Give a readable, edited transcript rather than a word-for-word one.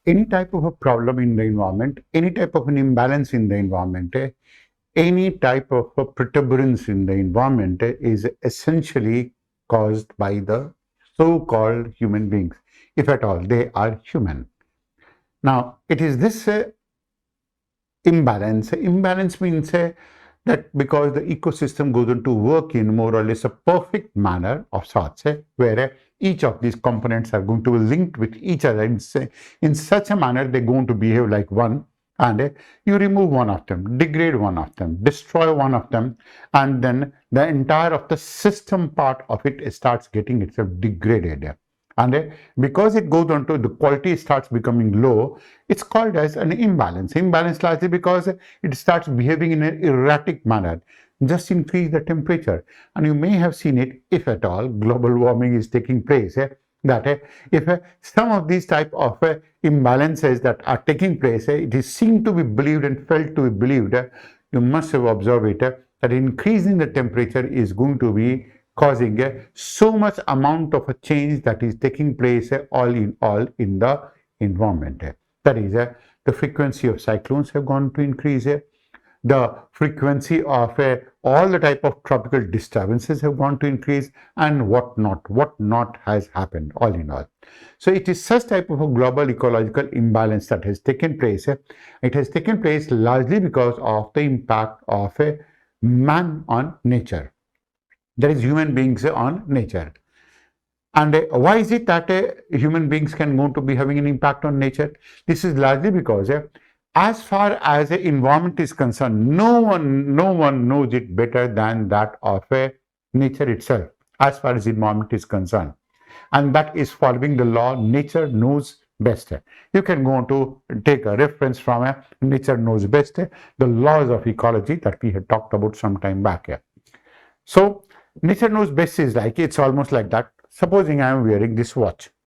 any type of a problem in the environment, any type of an imbalance in the environment, any type of a protuberance in the environment is essentially caused by the so-called human beings, if at all they are human. Now, it is this imbalance. Imbalance means that because the ecosystem goes on to work in more or less a perfect manner of sorts, where each of these components are going to be linked with each other in such a manner they're going to behave like one, and you remove one of them, degrade one of them, destroy one of them, and then the entire of the system part of it starts getting itself degraded. And because it goes on to the quality starts becoming low, it's called as an imbalance. Imbalance largely because it starts behaving in an erratic manner. Just increase the temperature. And you may have seen it, if at all, global warming is taking place. That if some of these type of imbalances that are taking place, it is seen to be believed and felt to be believed, you must have observed it, that increasing the temperature is going to be causing so much amount of a change that is taking place all in the environment. That is, the frequency of cyclones have gone to increase. The frequency of all the type of tropical disturbances have gone to increase, and what not has happened all in all. So it is such type of a global ecological imbalance that has taken place. It has taken place largely because of the impact of man on nature. That is, human beings on nature. And why is it that human beings can go to be having an impact on nature? This is largely because as far as the environment is concerned, no one knows it better than that of nature itself, as far as the environment is concerned. And that is following the law, nature knows best. You can go on to take a reference from nature knows best, the laws of ecology that we had talked about some time back. So nature knows best is like, it's almost like that. Supposing I am wearing this watch.